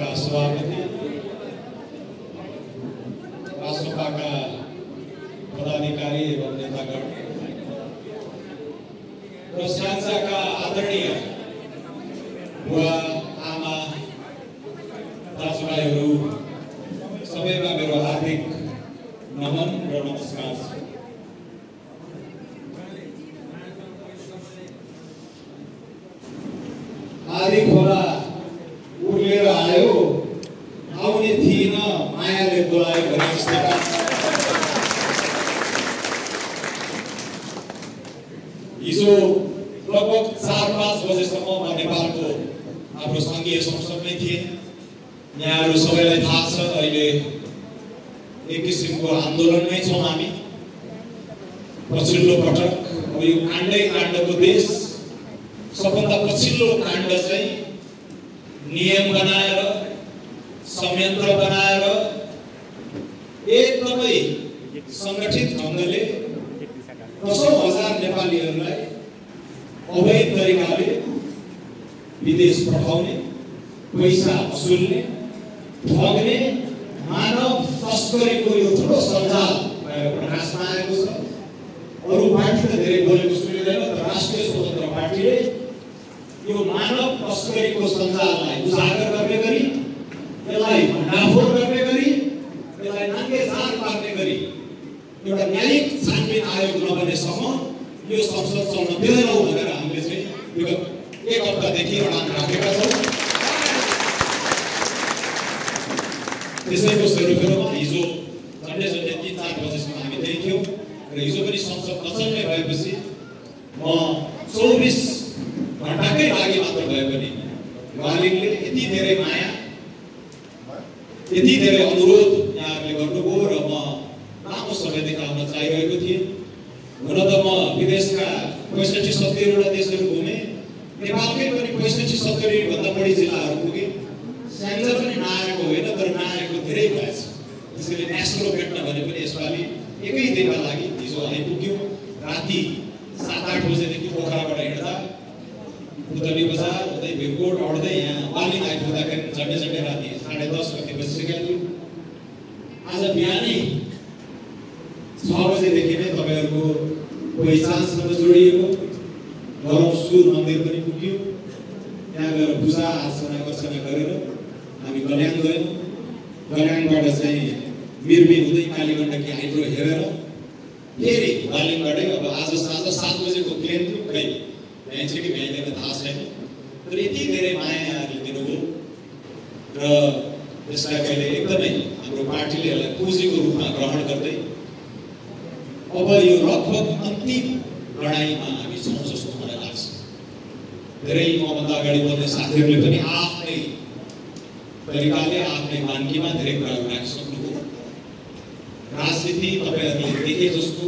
सभाका सभापति, राष्ट्रसभाका पदाधिकारी एवं नेतागण र सांसदका आदरणीय बुवा आमा दाजुभाइहरू सबैमा मेरो हार्दिक नमन र नमस्कार छ। आदि खोला उर्लेर आयो, आउने थिएन मायाले बोलायो भने जस्तै हिजो लगभग 4-5 बजेसम्म म नेपालको हाम्रो संघीय संसदमै थिएँ। यहाँहरू सबैलाई थाहा छ अहिले एक किसिमको आन्दोलनमै छौँ हामी। पछिल्लो पटक अब यो काण्डको देश सबभन्दा पछिल्लो काण्ड चाहिँ नियम बनाएर संयन्त्र बनाएर एकदमै संगठित ढङ्गले दशौं हजार नेपालीहरूलाई अवैध तरिकाले विदेश पठाउने, पैसा वसुल्ने, ठग्ने, मानव तस्करीको यो ठुलो सञ्जाल प्रकाशमा आएको छ। अरू पार्टीले धेरै बोलेको सुनिँदैन, तर राष्ट्रिय स्वतन्त्र पार्टीले यो मानव तस्करीको सञ्जाललाई उजागर गर्ने गरी, यसलाई भण्डाफोर गर्ने गरी, यसलाई नाङ्गे झार पार्ने गरी एउटा न्यायिक छानबिन आयोग नबनेसम्म यो संसद चल्न दिँदैनौँ भनेर हामीले चाहिँ विगत 1 हप्तादेखि अडान राखेका छौँ। त्यसैको स्वरूपमा हिजो झन्डै 3-4 बजेसम्म हामी त्यही थियौँ र हिजो पनि संसद नचल्ने भएपछि म 24 घण्टाकै लागि मात्र भए पनि मालिकले यति धेरै माया, यति धेरै अनुरोध यहाँहरूले गर्नुभयो र म लामो समयदेखि आउन चाहिरहेको थिएँ। हुन त म विदेशका 65-70वटा देशहरू घुमेँ, नेपालकै पनि 65-70 भन्दा बढी जिल्लाहरू पुगेँ। स्याङ्जा पनि नआएको होइन, तर नआएको धेरै भएछ। त्यसैले नेसनल भेट्न भने पनि यसपालि एकै दिनका लागि हिजो आइपुग्यौँ। राति 7-8 बजेदेखि पोखराबाट हिँड्दा पुतली बजार हुँदै भिरकोट अड्दै यहाँ वालिङ आइपुग्दाखेरि झन्डै राति 10:30 गति बजिसकेको थियो। आज बिहानै 6 बजेदेखि नै तपाईँहरूको पहिचानसँग जोडिएको गरौँ सुर मन्दिर पनि पुग्यो। त्यहाँ गएर पूजा अर्चना गरेर हामी कल्याण गयौँ। कल्याणबाट चाहिँ मिरमी हुँदै कालीगण्डकी हाइड्रो हेरेर फेरि वालिङबाटै अब आज साँझ 7 बजेको प्लेन थियो, खै भ्याइन्छ कि भ्याइँदैन थाहा छैन, तर यति धेरै माया यहाँहरूले दिनुभयो र यसलाई कहिले एकदमै हाम्रो पार्टीले यसलाई पुँजीको रूपमा ग्रहण गर्दै अब यो लगभग अन्तिम लडाइँमा हामी छौँ जस्तो मलाई लाग्छ। धेरै मभन्दा अगाडि बोल्ने साथीहरूले पनि आफ्नै तरिकाले आफ्नै मान्कीमा धेरै कुराहरू राखिसक्नुभयो। राजनीति तपाईँहरूले देखे जस्तो,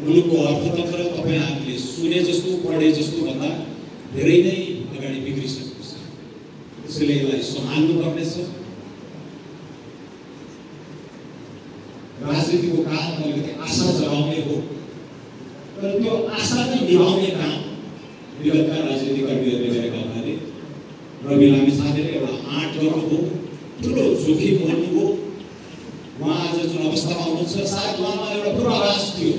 मुलुकको अर्थतन्त्र तपाईँहरूले सुने जस्तो, पढे जस्तो भन्दा धेरै नै अगाडि बिग्रिसकेको छ। त्यसैले यसलाई सम्हाल्नु पर्नेछ। राजनीतिको काम अलिकति आशा जगाउने हो, तर त्यो आशा नै निभाउने काम विगतका राजनीतिक कर्मीहरूले गरेका हुनाले रवि लामिछानेले एउटा आँट गर्नुभयो, ठुलो जोखिम गर्नुभयो। उहाँ आज जुन अवस्थामा हुनुहुन्छ, सायद उहाँमा एउटा पूर्वाभास थियो,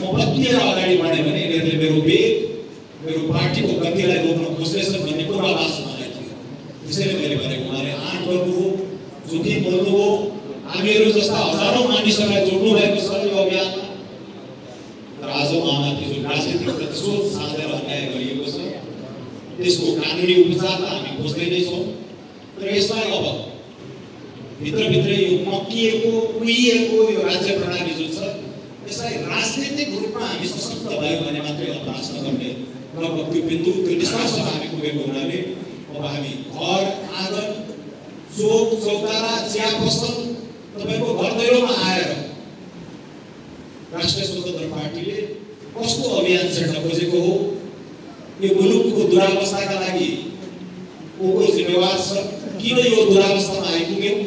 म बत्तिएर अगाडि बढेँ भने यिनीहरूले मेरो वेग, मेरो पार्टीको गतिलाई रोक्न खोज्दैछन् भन्ने पूर्वाभास मलाई थियो। त्यसैले मैले भनेको उहाँले आँट गर्नुभयो, जोखिम गर्नुभयो। हामीहरू जस्ता हजारौँ मानिसहरूलाई जोड्नु भएको छ यो अभियानमा। तर आज उहाँमाथि जुन राजनीतिक प्रतिशोध साधेर अन्याय गरिएको छ, त्यसको कानुनी उपचार त हामी खोज्दै नै छौँ। तर यसलाई अब भित्रभित्रै यो मक्किएको, कुहिएको यो राज्य प्रणाली जुन छ, यसलाई राजनीतिक रूपमा हामी सशक्त भयो भने मात्रै अपराध गर्ने लगभग त्यो बिन्दु, त्यो निष्कर्षमा हामी पुगेको हुनाले अब हामी घर आँगन, चोक चौतारा, चिया पसल, तपाईँको घर दैलोमा आएर राष्ट्रिय स्वतन्त्र पार्टीले कस्तो अभियान छेड्न खोजेको हो, यो मुलुकको दुरावस्थाका लागि को जिम्मेवार छ, किन यो दुरावस्थामा आइपुग्यौँ,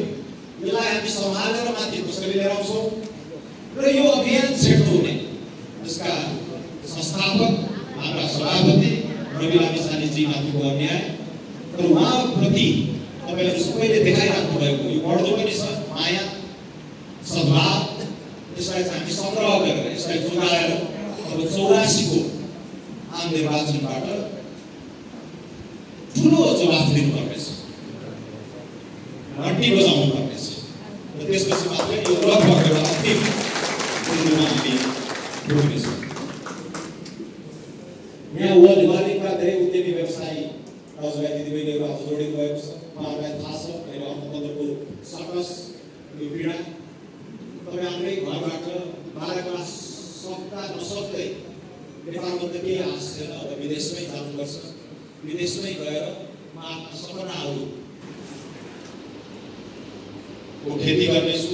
यसलाई हामी सम्हालेर माथि कसरी लिएर आउँछौँ र यो अभियान छेड्नु हुने यसका संस्थापक हाम्रा सभापति रवि लामिछानेजी माथिको अन्याय र उहाँप्रति तपाईहरु सबैले देखाइराख्नु भएको यो बढ्दो पनि छ माया सद्भाव यसलाई हामी संग्रह गरेर यसलाई जोगाएर अब 84 को आम निर्वाचनबाट ठुलो जवाफ दिनुपर्नेछ घण्टी बजाउनु पर्नेछ र त्यसपछि मात्रै यो लगभग एउटा अन्तिम बिन्दुमा हामी पुग्नेछौँ। यहाँ वालिका धेरै उद्यमी व्यवसायी दाजुभाइ दिदीबहिनीहरू आज जोडिनु भएको छ। उहाँहरूलाई थाहा छ अहिले अर्थतन्त्रको सर्कस यो पीडा तपाईँ आफ्नै घरबाट 12 क्लास सक्दा नसक्दै नेपालभन्दा केही आश छैन अब विदेशमै जानुपर्छ विदेशमै गएर म आफ्ना सपनाहरूको खेती गर्नेछु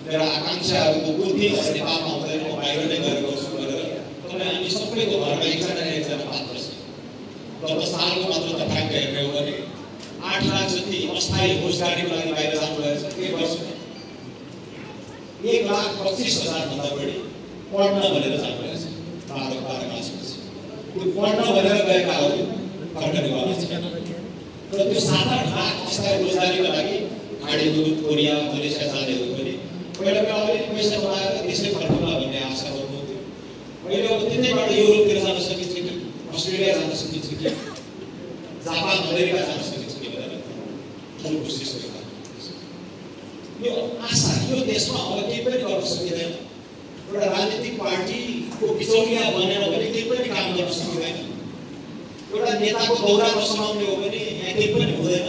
मेरा आकाङ्क्षाहरूको पूर्ति नेपालमा हुँदैन म बाहिर नै गएर गर्छु भनेर तपाईँ हामी सबैको घरमा एकजना पात्र छ। गत सालको मात्र तपाईँको हेर्ने हो भने 8 लाख जति अस्थायी रोजगारीको लागि बाहिर जानुभएछ के वर्ष 1,25,000 भन्दा बढी पढ्न भनेर जानुभएछ 12 क्लासपछि त्यो पढ्न भनेर गएकाहरू फर्कनेवाला छैन र त्यो 7-8 लाख अस्थायी रोजगारीको लागि खाडी मुलुक कोरिया मलेसिया जानेहरू पनि पहिला अलिक पैसा कमाएर त्यसै फर्कला भन्ने आशा गर्नुहुन्थ्यो। अहिले अब त्यतैबाट युरोपतिर जान सकिन्छ कि अस्ट्रेलिया जान सकिन्छ कि जापान अमेरिका जान सकिन्छ कि भनेर ठुलो कोसिस गरिरहेको यो आशा यो देशमा अब केही पनि गर्न सकिँदैन। एउटा राजनीतिक पार्टीको बिचौलिया बनेर भने केही पनि काम गर्न सकिँदैन। एउटा नेताको दौरा बसाउने हो भने यहाँ केही पनि हुँदैन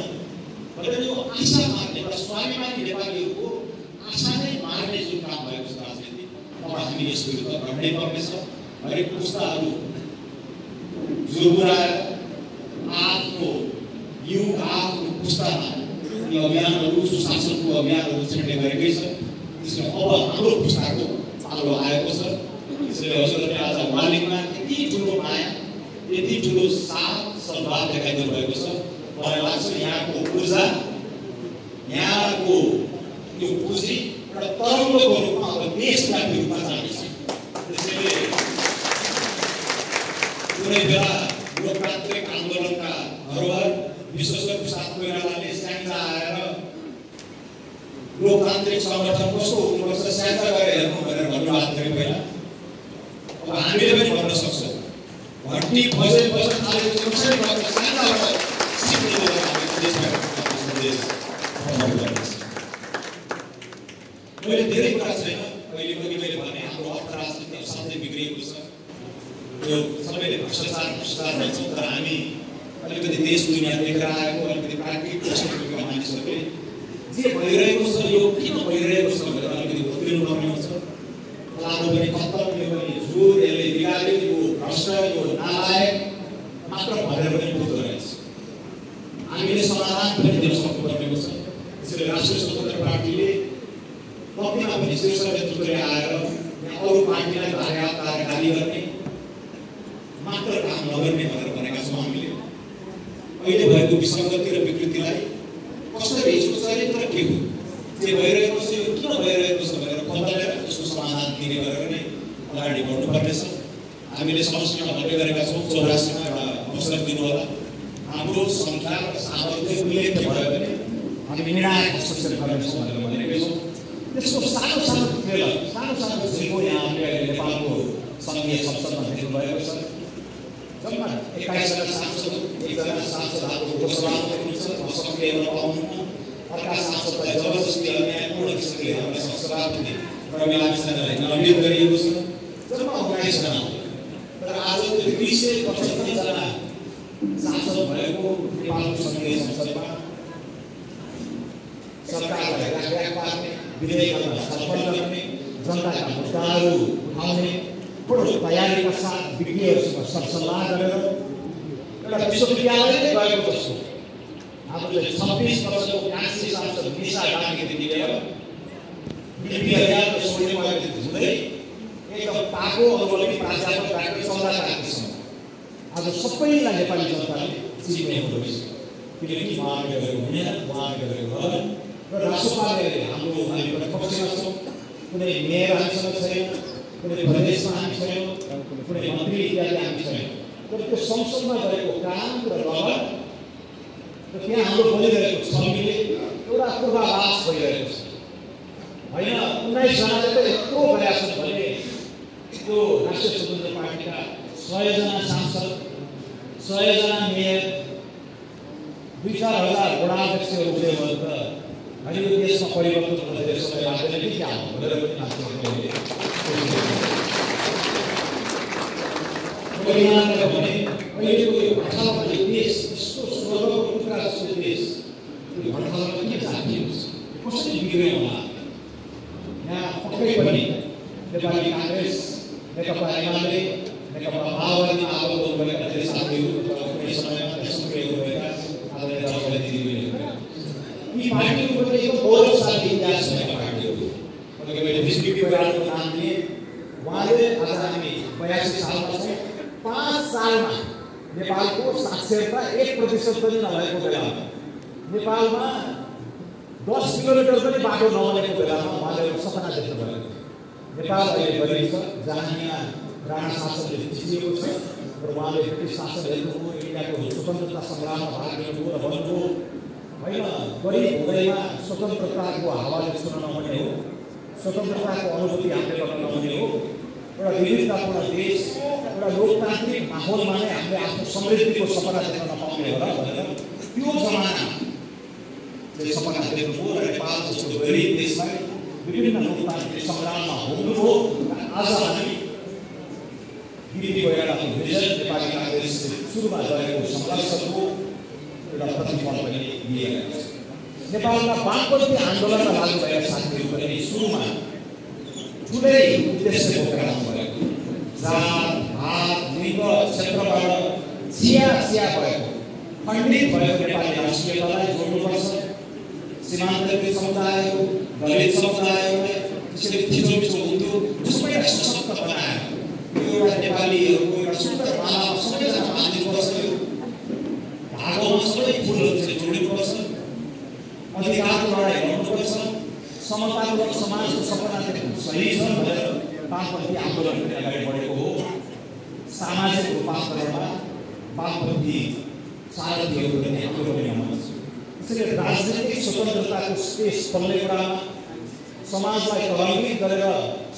भनेर यो आशा मार्ने एउटा स्वाभिमानी नेपालीहरूको आशा नै मार्ने जुन काम भएको छ राजनीति अब हामी यस विरुद्ध लड्नै पर्नेछ। हरेक पुस्ताहरू जोगाएर आफ्नो युग आफ्नो पुस्तामा यी अभियानहरू सुशासनको अभियानहरू छिर्ने गरेकै छ। त्यसले अब हाम्रो पुस्ताको पालो आएको छ। त्यसैले हजुरहरूले आज मालिकमा यति ठुलो माया यति ठुलो साथ सद्भाव देखाइदिनु भएको छ। मलाई लाग्छ यहाँको ऊर्जा यहाँको यो पुँजी एउटा तरङ्गको रूपमा अब देशव्यापी रूपमा जानेछ। त्यसैले कुनै बेला लोकतान्त्रिक आन्दोलनका धरोहर विश्वेश्वर प्रसाद कोइरालाले स्याङ्जा आएर लोकतान्त्रिक संगठन कस्तो हुनुपर्छ स्याङ्जा गरेर हेर्नु भनेर भन्नुभएको थियो पहिला। अब हामीले पनि भन्न सक्छौँ घन्टी बजे थालेको कसरी भन्छ स्याङ्जाबाट सिक्ने मैले धेरै कुरा छैन अहिले पनि मैले भने हाम्रो अर्थ राजनीति साथै बिग्रिएको छ। यो सबैले भ्रष्टाचार भन्छ तर हामी अलिकति देश दुनियाँ देखेर आएको अलिकति प्राकृतिक दृष्टिकोणका मानिसहरूले जे भइरहेको छ यो किन भइरहेको छ भनेर अलिकति भोत्रिनु पर्ने हुन्छ। लानु पनि खत्तम यो पनि झुर यसले बिगार्यो यो भ्रष्ट यो नालायक मात्र भनेर पनि बुझ्दो रहेछ। हामीले समाधान पनि दिन सक्नुपर्ने हुन्छ। त्यसैले राष्ट्रिय स्वतन्त्र पार्टीले कतिमा पनि शीर्ष नेतृत्वले आएर यहाँ अरू पार्टीलाई गाली गर्ने मात्र काम नगर्ने भनेर भनेका छौँ। हामीले अहिले भएको विसङ्गति र विकृतिलाई कसरी यसको चरित्र के हो जे भइरहेको छ यो किन भइरहेको छ भनेर खोज्दै त्यसको समाधान दिने गरेर नै अगाडि बढ्नुपर्नेछ। हामीले समष्टिमा भन्ने गरेका छौँ 84मा एउटा अवसर दिनु होला। हाम्रो सङ्ख्या र सामर्थ्य उल्लेख भयो भने हामी निर्णायक हस्तक्षेप गर्नेछौँ भनेर भनेकै छौँ। त्यसको सानो सानो ट्रेलर सानो सानो झिल्को यहाँ हामीले नेपालको सङ्घीय संसदमा हेर्नुभएको छ। जम्मा 21 जना सांसद 1 जना सांसद हाम्रो लोकसभामा हुनुहुन्छ सक्रिय पाउनुहुन्न। अर्का सांसदलाई जबरजस्ती अन्यायपूर्ण किसिमले हाम्रो सभापति प्रमिला मिश्रलाई निलम्बित गरिएको छ। जम्मा 19 जना तर आज त्यो 275 जना सांसद भएको नेपालको सङ्घीय संसदमा सरकारलाई राखराख पार्ने विधेयकमा छलफल गर्ने जनताका मुद्दाहरू उठाउने बडो तयारीका साथ विज्ञहरूसँग सरसल्लाह गरेर एउटा विश्वविद्यालयले गएको जस्तो हामीले 26 वर्षको कान्छी सांसद निशा गान्धीदेखि लिएर विद्यालय छोड्ने भएको हुँदै एकदम पाको अनुभवी प्राध्यापक डाक्टर चन्द्र कार्कीसम्म आज सबैलाई नेपाली जनताले चिन्ने हुँदैछ। किनकि उहाँले गरेको मेहनत उहाँले गरेको लगन र राष्ट्रपालले हाम्रो हामी प्रतिपक्षमा छौँ। कुनै मेयर हामीसँग छैन कुनै प्रदेशमा हामी छैनौँ कुनै मन्त्री इत्यादि हामी छैनौँ तर त्यो संसदमा गरेको काम र लगन र त्यहाँ हाम्रो बोलिरहेको छ एउटा पूर्वाभास भइरहेको छ होइन। 19 जनाले त यत्रो गरेका छन् भने त्यो राष्ट्रिय स्वतन्त्र पार्टीका 100 जना सांसद, 100 जना मेयर, 2-4 हजार वडाध्यक्षहरू हुने भयो त अनि यो देशमा परिवर्तन हुने समय लाग्दैन कि क्या हो भनेर पनि मान्छेहरूले भने अहिलेको यो भर्खरको देश यस्तो स्वर्गको टुक्रा जस्तो देश यो भर्खरमा के जातिएको छ, कसरी बिग्रियो होला। यहाँ पक्कै पनि नेपाली काङ्ग्रेस, नेकपा एमाले, नेकपा माओवादीमा आबद्ध भएका धेरै साथीहरू कुनै समयमा सक्रिय भएका आदरणीय दाजुभाइ दिदीबहिनीहरू, यी पार्टीहरू पनि एकदम गौरवशाली इतिहास भएका पार्टीहरू। अघि मैले विष्णु कोइरालाको नाम लिए, उहाँले आज हामी 82 सालमा छौँ, 5 सालमा नेपालको साक्षरता 1% पनि नभएको बेलामा, नेपालमा 10 किलोमिटर पनि बाटो नबनेको बेलामा उहाँले सपना देख्नुभयो। नेपाल अहिले गरिब छ, जहाँ यहाँ राणा शासनले थिचिएको छ र उहाँले ब्रिटिस शासन हेर्नुभयो, इन्डियाको स्वतन्त्रता सङ्ग्राममा भाग लिनुभयो र भन्नुभयो होइन गरिब हुँदैमा स्वतन्त्रताको हावाले छुन नहुने हो, स्वतन्त्रताको अनुभूति हामीले गर्न नहुने हो, एउटा विविधतापूर्ण देश, एउटा लोकतान्त्रिक माहौलमा नै हामीले आफ्नो समृद्धिको सपना देख्न नपाउने होला भनेर त्यो जमाना सपना देख्नुभयो र नेपाल जस्तो गरिब देशलाई विभिन्न लोकतान्त्रिक सङ्ग्राममा हुनुभयो। आज हामी बिपी कोइरालाको भिजन नेपाली काङ्ग्रेसले सुरुमा गरेको सङ्घर्षको एउटा प्रतिफल पनि लिएको छ। नेपालमा वामपन्थी आन्दोलनमा लागु भएका साथीहरू पनि सुरुमा ठुलै उद्देश्य बोकेर आउनुभएको, जात भात लिङ्ग क्षेत्रबाट चिया भएको खण्डित भएको नेपाली राष्ट्रियतालाई जोड्नुपर्छ, सीमान्तवर्ती समुदायहरू, दलित समुदायहरूलाई त्यसरी थिचोमिचो हुन्थ्यो सबैलाई सशक्त बनाएर एउटा नेपालीहरूको एउटा सुन्दर मालामा सबैजना बाँधिनुपर्छ, धागोमा सबै फुलहरू चाहिँ जोडिनुपर्छ, अधिकारको लडाइँ गर्नुपर्छ, समतामूलक समाजको सपना देख्नु सही छ भनेर वामपन्थी आन्दोलन पनि अगाडि बढेको हो। सामाजिक रूपान्तरणमा वामपन्थी सारथीहरू पनि हाम्रो पनि हुनुहुन्छ। त्यसैले राजनीतिक स्वतन्त्रताको स्पेस खोल्ने कुरामा, समाजलाई तरङ्गित गरेर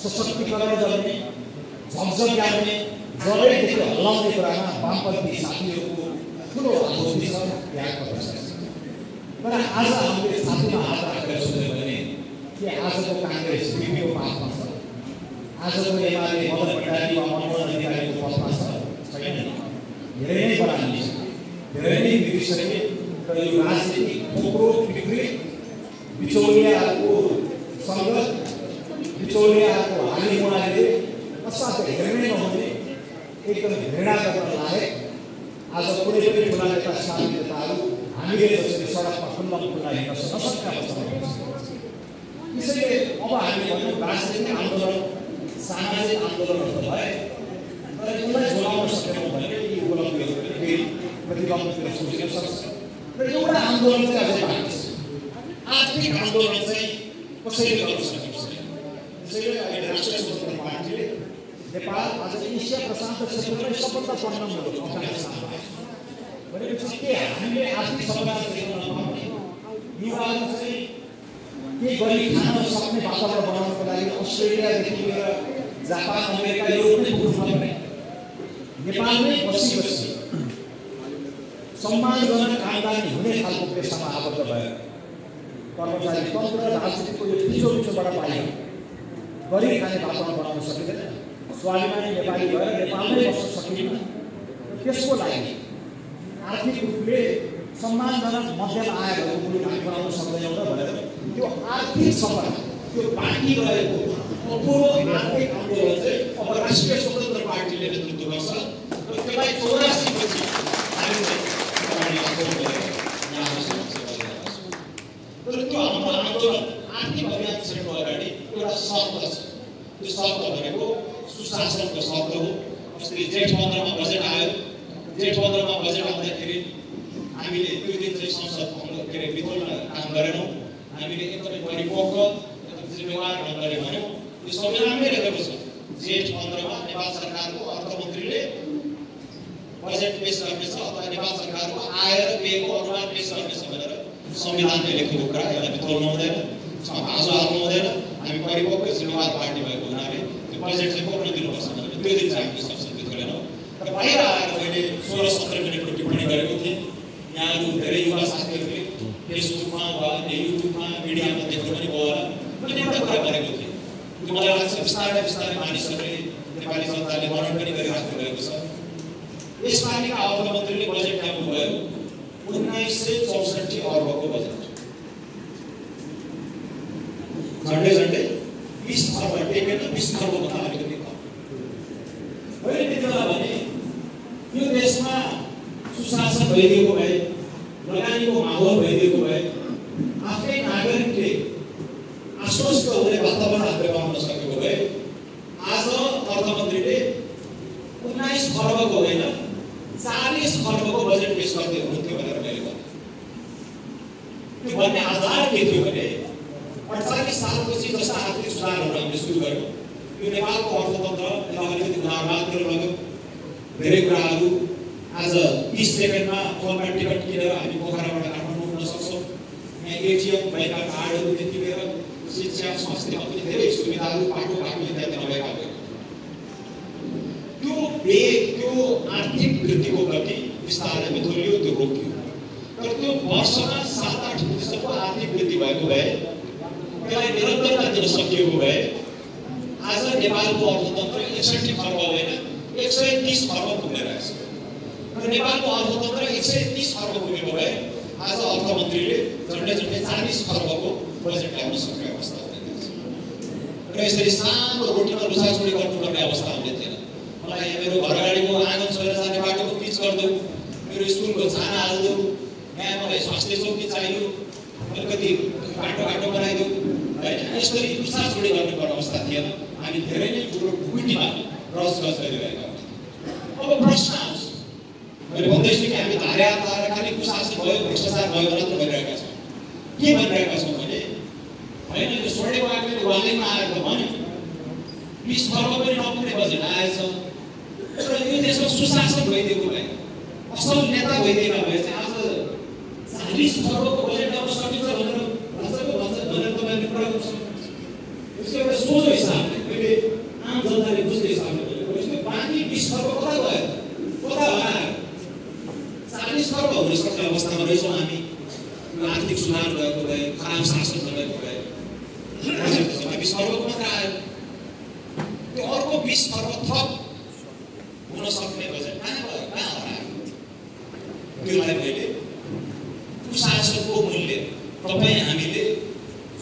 सशक्तिकरण गर्ने, झकझक्याउने, जबैदेखि हल्लाउने कुरामा वामपन्थी साथीहरूको ठुलो आपूर्ति छ, त्यागको प्रशंसा छ। तर आज हामीले छातीमा हात राखेर सोध्यो भने के आजको काङ्ग्रेस बिग्रियो पासमा छ, आजको एमाले मदन भण्डारी वा मनमोहन अधिकारीको पथमा छ, छैन। धेरै नै बढाइन्छ, धेरै नै बिग्रिसके। तर यो राजनीतिक खोक्रो विकृत बिचौलियाको सङ्गत, बिचौलियाको हालिमुहाले असाध्यै हेर्नै नहुने एकदम घृणा गर्न लायक आज कुनै पनि ठुला नेता साथी नेताहरू हामीले जसरी सडकमा खुल्ला हिँड्न नसक्ने अवस्थामा पुगिसकेको छ। त्यसैले अब हामी भन्नु राजनीतिक आन्दोलन, सामाजिक आन्दोलनहरू त भए, तर यसलाई जोगाउन सकेनौँ भने यी उपलब्धिहरू पनि फेरि प्रतिबन्धतिर सोचिन सक्छ। र एउटा आन्दोलन चाहिँ अझै बाँकी छ, आर्थिक आन्दोलन चाहिँ कसैले गर्न सकिन्छ। त्यसैले अहिले राष्ट्रिय स्वतन्त्र पार्टीले नेपाल आज एसिया प्रशान्त क्षेत्रमै सबभन्दा पढ्न मुलुक अफगानिस्तानमा भनेपछि के हामीले आर्थिक सपना देख्न नपाउने, युवाहरू चाहिँ के गरी खान सक्ने वातावरण बनाउनको लागि अस्ट्रेलियादेखि लिएर जापान, अमेरिका, युरोप नै पुग्नुपर्ने, नेपालमै बसी सम्मानजनक आमदानी हुने खालको पेसामा आबद्ध भएर कर्मचारी तन्त्र राजनीतिको यो पिछोबाट बाहिर गरी खाने वातावरण बनाउन सकिँदैन। स्वाभिमानी नेपाली भएर नेपालमै बस्न सकिँदैन। त्यसको लागि आर्थिक रूपले सम्मानजनक मध्यम आय भएको मुलुक हामी बनाउन सक्दैनौँ र भनेर त्यो आर्थिक सपना, त्यो बाँकी रहेको अपुरो आर्थिक आन्दोलन चाहिँ अब राष्ट्रिय स्वतन्त्र पार्टीले नेतृत्व गर्छ र त्यसलाई 84 पछि हामीले तर त्यो हाम्रो आन्दोलन आर्थिक अभियान क्षेत्रको अगाडि एउटा शब्द छ। त्यो शब्द भनेको सुशासनको शब्द हो। अस्ति जेठ 15 मा बजेट आयो। जेठ 15 मा बजेट आउँदाखेरि हामीले त्यो दिन चाहिँ संसद के अरे वितरण काम गरेनौँ। हामीले एकदमै परिपक्व, एकदम जिम्मेवार ढङ्गले भन्यौँ यो संविधानमै लेखेको छ। जेठ 15 मा नेपाल सरकारको अर्थमन्त्रीले बजेट पेश गर्नेछ अथवा नेपाल सरकारको आय र व्ययको अनुमान पेश गर्नेछ भनेर संविधानले लेखेको कुरा यसलाई बिथोल्नु हुँदैन, भाँजो हाल्नु हुँदैन। हामी परिपक्व जिम्मेवार पार्टी भएको हुनाले त्यो बजेट चाहिँ बोक्न दिनुपर्छ भनेर त्यो दिन चाहिँ हामीले सक्छौँ बिथोलेनौँ। र बाहिर आएर मैले 16-17 मिनटको टिप्पणी गरेको थिएँ। यहाँहरू धेरै युवा साथीहरूले फेसबुकमा वा युट्युबमा मिडियामा देख्नु पनि भयो होला। मैले एउटा कुरा गरेको थिएँ, त्यो मलाई लाग्छ बिस्तारै बिस्तारै मानिसहरूले नेपाली जनताले मनन पनि गरिराख्नु भएको छ। यसपालिका अर्थमन्त्रीले बजेट ल्याउनुभयो 1964 अर्बको बजेट, झन्डै 20 अर्ब टेकेन, 20 अर्बभन्दा अलिकति कम। मैले त्यतिबेला भने यो देशमा सुशासन भइदिएको भए, लगानीको माहौल भइदिएको भए, आफ्नै नागरिकले आश्वस्त हुने वातावरण हामीले बनाउन सकेको भए आज अर्थमन्त्रीले 19 खर्बको होइन 40 खर्बको बजेट पेश गर्दै हुनुहुन्थ्यो भनेर मैले भने। त्यो भन्ने आधार के थियो भने 48 सालपछि जस्ता आर्थिक सुधारहरू हामीले सुरु गर्यौँ, यो नेपालको अर्थतन्त्र अलिकति उदारवादतिर लग्यो। धेरै कुराहरू आज 30 सेकेन्डमा फोनमा टिकट किनेर हामी पोखराबाट काठमाडौँ पुग्न सक्छौँ। यहाँ एटिएम भएका कार्डहरू देखि लिएर शिक्षा स्वास्थ्यमा पनि धेरै सुविधाहरू बाटो इत्यादि नभएका भयो। त्यो वेग, त्यो आर्थिक वृद्धिको गति बिस्तारै बिथोलियो, त्यो रोकियो। तर त्यो वर्षमा 7-8% आर्थिक वृद्धि भएको भए, त्यसलाई निरन्तरता दिन सकिएको भए आज नेपालको अर्थतन्त्र 61 खर्ब होइन 130 खर्ब पुग्ने रहेछ। र नेपालको अर्थतन्त्र 130 खर्ब पुगेको भए आज अर्थमन्त्रीले झन्डै 40 खर्बको बजेट ल्याउन सक्ने अवस्था हुँदैन। र यसरी सानो रोटीमा लुसाछुडी गर्नुपर्ने अवस्था हुने थिएन। मलाई मेरो घर अगाडिको आँगन छोडेर जाने बाटोको पिच गरिदेऊ, मेरो स्कुलको छाना हालिदेऊ, यहाँ मलाई स्वास्थ्य चौकी चाहियो, अलिकति बाटो बनाइदेऊ होइन, यसरी लुसाछुडी गर्नुपर्ने अवस्था थिएन। हामी धेरै नै ठुलो ढुकुटीमा रस गरिरहेका थियौँ। अब प्रश्न आउँछ, मैले भन्दैछु कि हामी धारे खालि कुशासन भयो, भ्रष्टाचार भयो मात्र भइरहेका छौँ। के भनिरहेका छौँ भने होइन, यो स्वर्णिम आयोगले वालैमा आएर त भन्यो 20 खर्ब पनि नपुग्ने बजेट आएछ। तर यो देशमा सुशासन भइदिएको भए, असल नेता भइदिएका भए चाहिँ आज 40 खर्बको बजेट ल्याउन सकिन्छ भनेर भन्छ भनेर तपाईँले कुरा गर्नु सक्नुहुन्छ। यसको एउटा सोझो हिसाबले मैले आम जनताले बुझ्ने हिसाबले भनेको बाँकी 20 खर्ब कता गयो, कता हरायो? 40 खर्ब हुन सक्ने अवस्थामा रहेछौँ हामी। यो आर्थिक सुधार भएको भए, खराब शासन नभएको भए 20 खर्बको मात्र आयो। त्यो अर्को 20 खर्ब थप हुन सक्ने बजेट कहाँ गयो, कहाँ हरायो? त्यसलाई मैले कुशासनको मूल्य, तपाईँ हामीले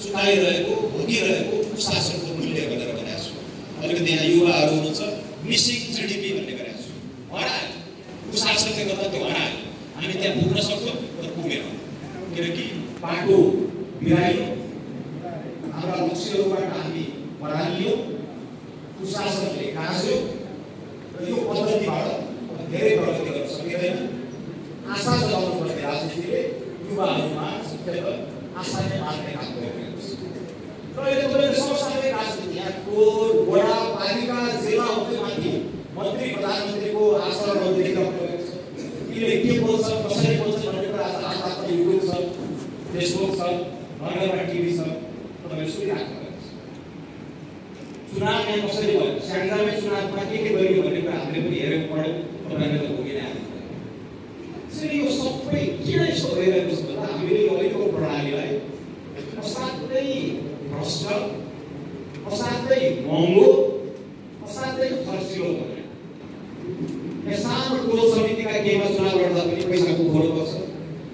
चुकाइरहेको भोगिरहेको कुशासनको मूल्य भनेर भनेको छु। अलिकति यहाँ युवाहरू हुनुहुन्छ, मिसिङ जिडिपी भन्ने गरेको छु। हरायो, कुशासनले गर्दा त्यो हरायो। हामी त्यहाँ पुग्न सक्छौँ तर पुगेनौँ, किनकि बाटो बिरायो, हाम्रा लक्ष्यहरूबाट हामी हरालियौँ, कुशासनले गाँस्यो र यो पद्धतिबाट धेरै प्रगति गर्न सकिँदैन। आशा जगाउनु पर्ने राजनीतिले युवाहरूमा आशा नै मार्ने काम गरिरहेको छ। र अहिले तपाईँले सबैले राजनीति यहाँको वडा पालिका जिल्ला माथि मन्त्री प्रधानमन्त्रीको आचरणहरू देखिरहेको छ। यिनले के बोल्छ, कसरी बोल्छ भन्ने कुरा आज हातमा युट्युब छ, फेसबुक छ, घरमा टिभी छ, तपाईँले सुनिराख्नु भएको छ। चुनाव यहाँ कसरी भयो, स्याङ्जामै चुनावमा के गरियो भन्ने कुरा हामीले पनि हेरेर पढ्यौँ, तपाईँले त भोगिनै हाल्नु। यसरी यो सबै किन यस्तो भइरहेको छ भन्दा हामीले यो अहिलेको प्रणालीलाई असाध्यै भ्रष्ट, असाध्यै महँगो, असाध्यै खर्चिलो बनायो। यहाँ सानो टोल समितिका केहीमा चुनाव लड्दा पनि पैसाको खोरो पर्छ।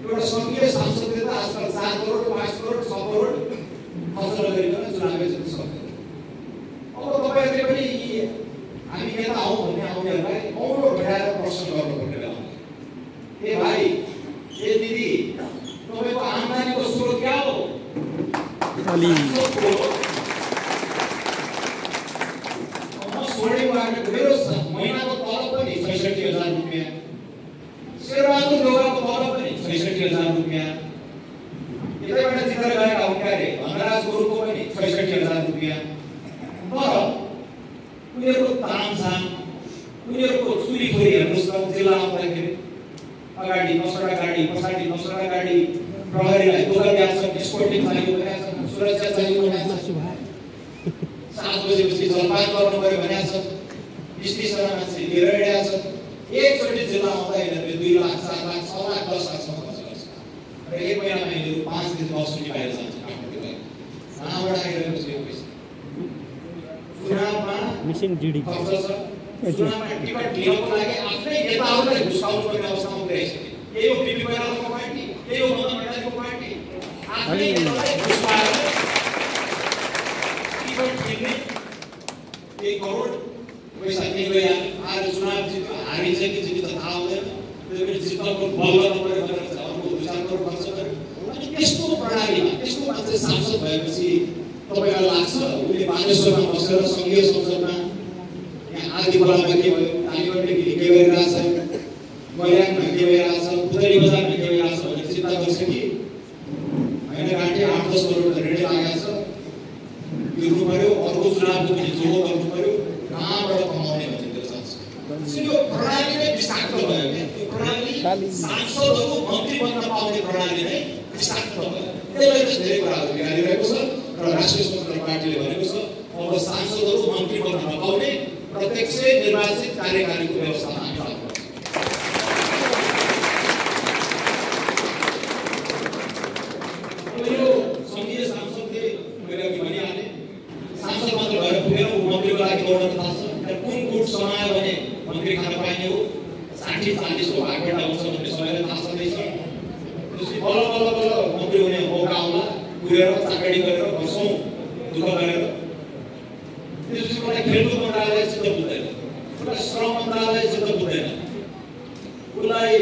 एउटा सङ्घीय सांसदले त आजकल 4 करोड, 5 करोड, 6 करोड खर्च नगरिकन चुनावै जित्न सक्दैन। अब तपाईँहरूले पनि हामी नेता हौँ भन्ने आउनेहरूलाई औँलो भेटाएर प्रश्न गर्नुपर्ने बेला ए भाइ, ए दिदी, तपाईँको आम्दानीको स्रोत क्या हो? मेरो महिनाको तलब पनि 66,000 रुपियाँ, शेरबहादुर देउवाको तलब पनि 66,000 रुपियाँ, यतैबाट जितेर गएका हुन्काले धनराज गुरुको पनि 66,000 रुपियाँ। तर उनीहरूको तामझाम, उनीहरूको चुरीखोरी हेर्नुहोस् त, जिल्ला आउँदाखेरि अगाडि 10वटा गाडी, पछाडि 10वटा गाडी, प्रहरीलाई दुःख दिएको छ, स्पोर्टिङ चाहियो भनेको छ, सुरक्षा चाहियो भनेको छ, 7 बजेपछि जलपान गर्नु पर्यो भनेको छ, 20-30 मान्छे लिएर हिँडेको छ। एकचोटि जिल्ला आउँदा यिनीहरूले 2 लाख 4 लाख 6 लाख 10 लाखसम्म खर्च गर्छ र 1 महिनामा यिनीहरू 5 दिन 10 दिन बाहिर जान्छ काठमाडौँ। कहाँबाट आइरहेको छ यो पैसा? चुनावमा मिसिङ डिडी खर्च छ, चुनावमा टिकट लिनको लागि आफ्नै नेताहरूलाई घुसाउनु पर्ने अवस्थामा पुर्याइसक्यो। यही हो बिपी कोइरालाको पार्टी, यही हो मदन भण्डारीको पार्टी। आफ्नै नेतालाई घुसाएर टिकट किन्ने 1 करोड पैसा त्यही गयो। आज चुनाव जित्यो, हारिन्छ कि जित्छ थाहा हुँदैन, त्यसैले जित्नको बल गर्नु पर्यो भनेर अर्को 2-4 करोड खर्च गर्यो। अनि त्यस्तो प्रणालीमा त्यस्तो मान्छे सांसद भएपछि तपाईँलाई लाग्छ उसले बालेश्वरमा बसेर सङ्घीय संसदमा यहाँ आदि खोलामा के भयो, कालीगढले के भइरहेछ, मैराङमा के भइरहेछ, पुतली बजारमा के भइरहेछ भनेर चिन्ता गर्छ कि होइन? घाँटी 8-10 करोड ऋण लागेको छ, तिर्नु पर्यो, अर्को चुनावको पनि जोड गर्नु पर्यो, कहाँबाट कमाउने भन्ने त्यो छ। यो प्रणाली नै विषाक्त भयो क्या। त्यो प्रणाली सांसदहरू मन्त्री बन्न पाउने प्रणाली नै विषाक्त भयो। त्यसलाई चाहिँ धेरै कुराहरू बिगारिरहेको छ र राष्ट्रिय स्वतन्त्र पार्टीले भनेको छ अब सांसदहरू मन्त्री बन्न नपाउने प्रत्यक्ष निर्वाचित कार्यकारीको व्यवस्थामा हामी लागू गर्छौँ। यो सङ्घीय सांसदले मैले अघि भनिहालेँ, सांसद मात्र भएर पुगेर ऊ मन्त्रीको लागि दौडन थाल्छ। कुन गुट समायो भने मन्त्री खान पाइने हो, 60-40 को भागबाट आउँछ भन्ने सबैलाई थाहा छँदैछ। त्यसपछि बल्ल बल्ल बल्ल मन्त्री हुने मौका आउला, पुगेर चाकडी गरेर वर्षौँ दुःख गरेर। त्यसपछि मलाई खेलकुद मन्त्रालय चित्त बुझ्दैन, उसलाई श्रम मन्त्रालय चित्त बुझ्दैन, उसलाई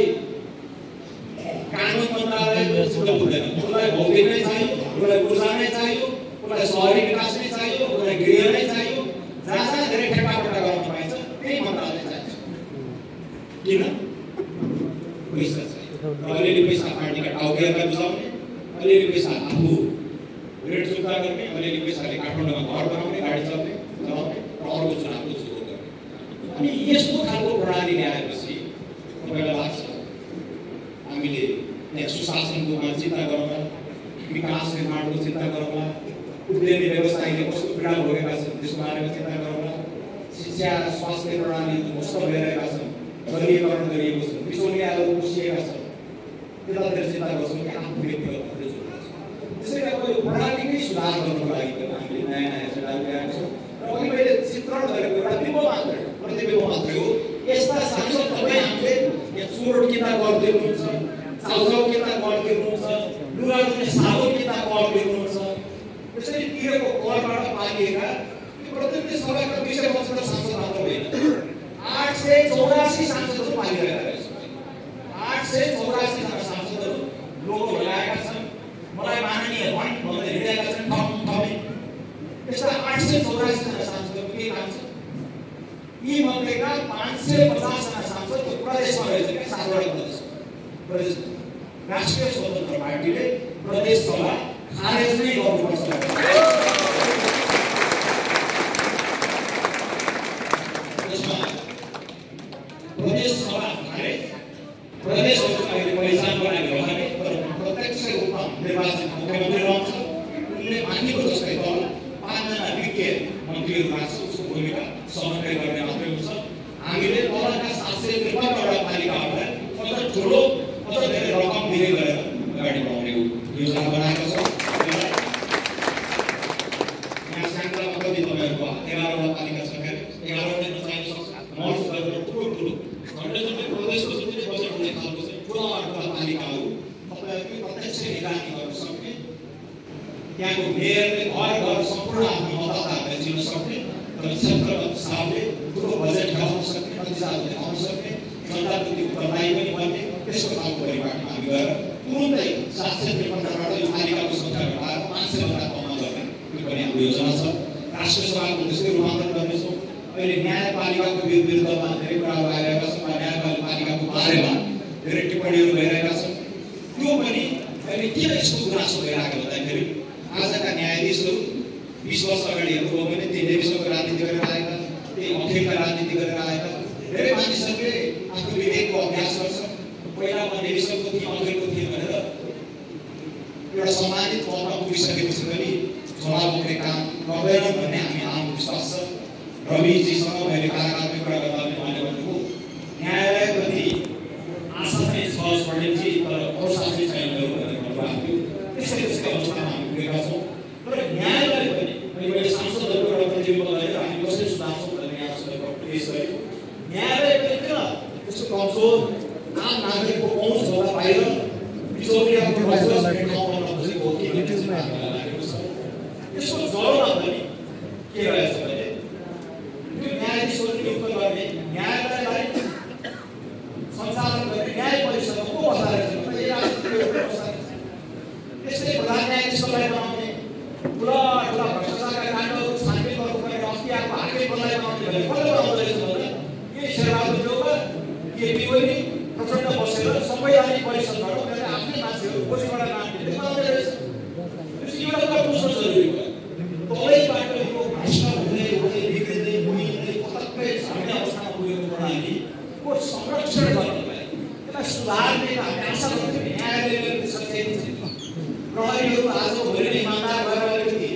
कानुन मन्त्रालय चित्त बुझ्दैन, उसलाई भौतिक नै चाहियो, उसलाई ऊर्जा नै चाहियो, उसलाई शहरी विकास नै चाहियो, उसलाई गृह नै चाहियो। जहाँ जहाँ धेरै ठेक्कापट्टा गर्न पाइन्छ त्यही मन्त्रालय चाहिन्छ। किन? पैसा चाहियो। अलिअलि पैसा पार्टीका टाउकेहरूलाई बुझाउने, अलिअलि पैसा आफू ऋण चुक्ता गर्ने, अलिअलि पैसाले काठमाडौँमा घर बनाउने, गाडी चलाउने र अर्को चुनावको जोड गर्ने। अनि यस्तो खालको प्रणाली ल्याएपछि तपाईँलाई लाग्छ हामीले यहाँ सुशासनको चिन्ता गरौँला, विकास निर्माणको चिन्ता गरौँला, उद्यमी व्यवसायीले कस्तो पीडा भोगेका छन् त्यसको बारेमा चिन्ता गरौँला, शिक्षा स्वास्थ्य प्रणाली ध्वस्त भइरहेका छन्, वर्गीकरण गरिएको छ, बिचौलियाहरू पुसिएका छन्, त्यतातिर चिन्ता गर्छौँ कि आफ्नो व्यक्तिगत मात्रै जोड्छ। त्यसैले अब यो प्रणालीकै सुधार गर्नको लागि हामीले नयाँ नयाँ चिन्ताहरू ल्याएका छौँ र अघि मैले चित्रण गरेको एउटा बिम्ब मात्रै प्रतिबिम्ब मात्रै हो। यस्ता सांसद तपाईँ हामीले यहाँ चुरोट किता कर दिनुहुन्छ, चाउचाउ किता कर दिनुहुन्छ, लुगा धुने साबुन किता कर दिनुहुन्छ। त्यसरी तिरेको करबाट पालिएका प्रतिनिधि सभाका विषयवस्तु सांसद मात्र होइन, 884 सांसदहरू पालिरहेका रहेछ। 884 जना सांसदहरू लोगो लगाएका छन्, मलाई माननीय भन्दै हिँडेका छन् ठमै। त्यस्ता 884 जना सांसदहरू के काम छ? यी मध्येका 550 जना सांसद प्रदेशमा रहेछ क्या, 7वटा प्रदेश। राष्ट्रिय स्वतन्त्र पार्टीले प्रदेश सभा खारेज नै गर्नुपर्छ। प्रदेश सभा खारेज, प्रदेशहरूको अहिले पहिचानको लागि रहने तर प्रत्यक्ष रूपमा निर्वाचित मुख्यमन्त्री रहन्छ। उनले माथिको जस्तै तल 5 जना विज्ञ मन्त्रीहरू राख्छ, उसको भूमिका समन्वय गर्ने मात्रै हुन्छ। हामीले तलका 753वटा पालिकाहरूलाई अझ ठुलो अझ धेरै रकम दिने गरेर अगाडि बढाउने योजना बनाएका छौँ। यहाँ स्याङ्जामा कति तपाईँहरूको 11वटा पालिका छ क्या, 11वटा नचाहिन सक्छ महसुस गरेर ठुलो झन्डै प्रदेशको जति नै बजेट हुने खालको चाहिँ ठुला पालिकाहरू तपाईँहरूले प्रत्यक्ष निगरानी गर्न सक्ने, त्यहाँको मेयरले घर घर सम्पूर्ण आफ्नो मतदाताहरूलाई चिन्न सक्ने र क्षेत्रगत हिसाबले ठुलो बजेट खेलाउन सक्ने, नतिजाहरूले आउन सक्ने, जनताप्रति उत्तरदायी पनि बन्ने, त्यस्तो खालको परिपाटीमा हामी गएर तुरुन्तै 753बाट यो पालिकाको सङ्ख्या घटाएर 500भन्दा कममा गर्ने यो पनि हाम्रो योजना छ। राष्ट्रिय सभाको त्यस्तै रूपान्तरण गर्नेछौँ। अहिले न्यायपालिकाको विरुद्धमा धेरै कुराहरू आइरहेका छन्, न्यायपालिकाको बारेमा धेरै टिप्पणीहरू भइरहेका छन्। त्यो पनि अहिले किन यस्तो गुनासो भइरहेको भन्दाखेरि आजका न्यायाधीशहरू 20 वर्ष अगाडि हेर्नुभयो भने त्यही नेविसको राजनीति गरेर आएका, त्यही अखिलका राजनीति गरेर आएका धेरै मानिसहरूले आफ्नो विवेकको अभ्यास गर्छ। पहिला म नेविसको थिएँ, अखिलको थिएँ भनेर सम्मानित पदमा पुगिसकेपछि पनि जवाब दिने काम गर्दैनन् भन्ने हामी आम विश्वास छ। रविजीसँग मैले कागजमा कुरा गर्दा पनि उहाँले भन्नुभयो न्यायालयप्रति आशा चाहिँ छ स्वर्णिमजी, तर भरोसा चाहिँ छैन भनेर भन्नुभएको थियो। त्यसै अवस्थामा हामी पुगेका छौँ। तर न्यायालय पनि मैले सांसदहरूको एउटा प्रतिनिधित्व गरेर हामी कसरी सुधार्छौँ भनेर यहाँसँग पेश गरेको। न्यायालय पनि किन त्यस्तो कमजोर आम नागरिकको पहुँच भन्दा बाहिर बिचौलियाको बसोबास गर्ने ठाउँमा खोजेको हो कि भन्ने लागेको छ। यसको जडमा पनि के रहेछ भने यो न्यायाधीशहरू नियुक्त गर्ने न्यायालयलाई सञ्चालन गर्ने न्याय परिषदमा को बसाएर छ भने यो राजनीतिक व्यवस्था छ। त्यसले प्रधान न्यायाधीशलाई बनाउने ठुला भ्रष्टाचारका काण्डहरू छानबिन गर्नुपर्ने अख्तियारको हाकिमलाई बनाउने भनेर कसले बनाउँदैछ भने यो शेरबहादुर देउवा केपी ओली प्रचण्ड बसेर संवैधानिक परिषदबाट उनीहरूले आफ्नै मान्छेहरू खोजीबाट नाम दिँदै बनाउँदै रहेछ। त्यसपछि एउटा कुरा बुझ्नु जरुरी भयो। तलैबाट यो भ्रष्ट हुँदै बिग्रिँदै बुनिँदै पटक्कै झर्ने अवस्थामा पुगेको प्रणालीको संरक्षण गर्नलाई त्यसलाई सुधार्ने हामी आशा गर्थ्यौँ न्यायालयले सच्याइ दिन्छ। प्रहरीहरू आज भोलि नै इमान्दार भएर अलिकति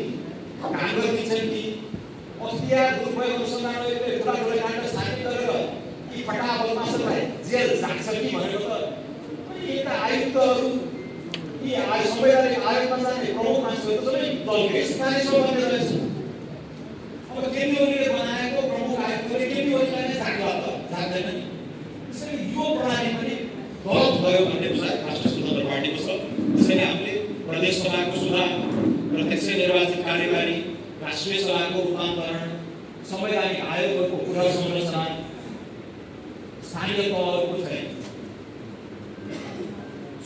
काम गरिदिन्छन् कि अख्तियार दुरुपयोग अनुसन्धानले ठुला काण्ड छानबिन गरेर यी फटा बदमासहरूलाई जेल जान्छ कि भनेर त यता आयुक्तहरू यी संवैधानिक आयोगमा जाने प्रमुख मान्छेहरू त सबै दलकै स्थानीय सम्बन्धी रहेछ। अब केपी ओलीले बनाएको प्रमुख आयुक्तले केपी ओलीलाई नै जाग्दैन नि। त्यसैले यो प्रणाली पनि गलत भयो भन्ने विचार राष्ट्रिय स्वतन्त्र पार्टीको छ। त्यसैले हामीले प्रदेश सभाको सुधार, प्रत्यक्ष निर्वाचित कार्यकारी, राष्ट्रिय सभाको रूपान्तरण, संवैधानिक आयोगहरूको पुनर्संरचना, स्थानीय तहहरूको चाहिँ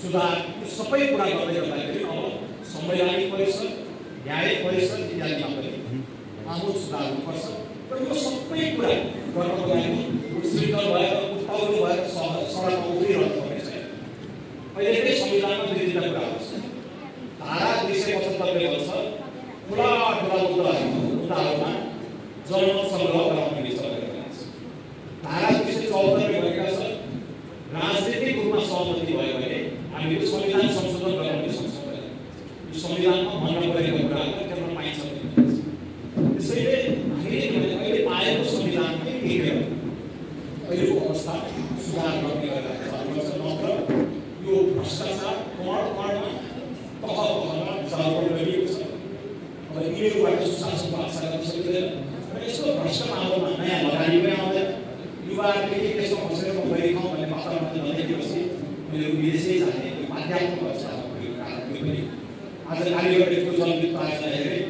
सुधार, यो सबै कुरा गर्दै गर्दाखेरि अब संवैधानिक परिषद, न्यायिक परिषद इत्यादिमा पनि आमूल सुधार हुनुपर्छ। र यो सबै कुरा गर्नको लागि उत्सृङ्खल भएर उत्ताउलो भएर सडकमा उभिरहनु पर्ने छैन। अहिले संविधानमा दुई तिनवटा कुराहरू छ। धारा 275ले भन्छ ठुला मुद्दाहरूमा जनमत सङ्ग्रह गराउने विचार गरेको छ। धारा 274ले भनेका छ राजनीतिक रूपमा सहमति भयो भने हामी संविधान संशोधन गराउन सक्छौँ। यो संविधानमा भन्न परेको कुराहरू केवल पाइन्छ। त्यसैले हामीले अहिले पाएको संविधान पनि बिग्रेर अहिलेको अवस्था सुधार गर्ने गरेर नत्र यो भ्रष्टाचार कणमा तहमा चालना गरिएको छ। अब यिनीहरूबाट सुशासनको आशा गर्न सकिँदैन र यस्तो भ्रष्ट माहौलमा नयाँ लगानी पनि आउँदैन। युवाहरूले के त्यसमा बसेर म गएर खाउँ भन्ने वातावरण नदेखेपछि उनीहरू विदेशै जाने माध्यमको अवस्थामा पुगेको कारण पनि आज कालीगढको जनविद्युत आयोजना हेरेँ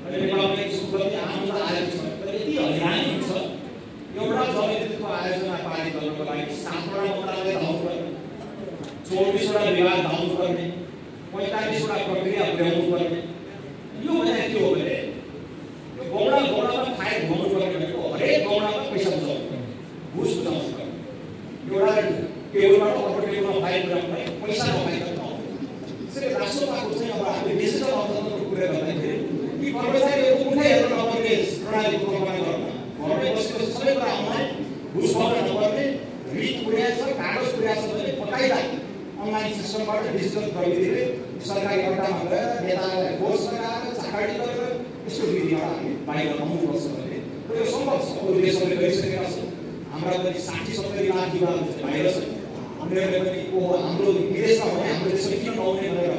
अहिले नेपालमा यसको प्रति आनन्द आएको छ। तर यति हैरानी हुन्छ एउटा जनविद्युतको आयोजना पारित गर्नको लागि 7वटा मन्त्रालय धाउनुपर्ने, 24वटा विभाग धाउनुपर्ने, 45वटा प्रक्रिया पुर्याउनु पर्ने। यो भने के हो भने यो गौडामा फाइल घुमाउनु पर्ने भनेको हरेक गौडामा पैसा बुझाउनु पर्ने, घुस बुझाउनु पर्ने। एउटा टेबलबाट अर्को टेबलमा फाइल पुर्याउनुलाई पैसा नपाइकन नहुने। त्यसैले राष्ट्रपाको चाहिँ अब हामीले डिजिटल अर्थतन्त्रको कुरा गर्दाखेरि यी कर्मचारीहरूको कुनै हेर्न नपर्ने प्रणालीको कल्पना गर्न घरमै बसेपछि सबै कुरा अनलाइन, घुस भर्न नपर्ने, रिट पुर्याएको छ, कागज पुर्याएको छ भने पठाइदा अनलाइन सिस्टमबाट डिजिटल प्रविधिले सरकारी अड्डामा गएर नेतालाई फोर्स लगाएर चाकडी गरेर यस्तो विधिबाट हामी बाहिर आउनुपर्छ भन्ने यो सम्भव छ। अरू देशहरूले गरिसकेका छन्। हाम्रा पनि 60-70 लाख युवाहरू बाहिर छन्। उनीहरूले पनि हाम्रो विदेशमा भने हाम्रो देशमा किन नआउने भनेर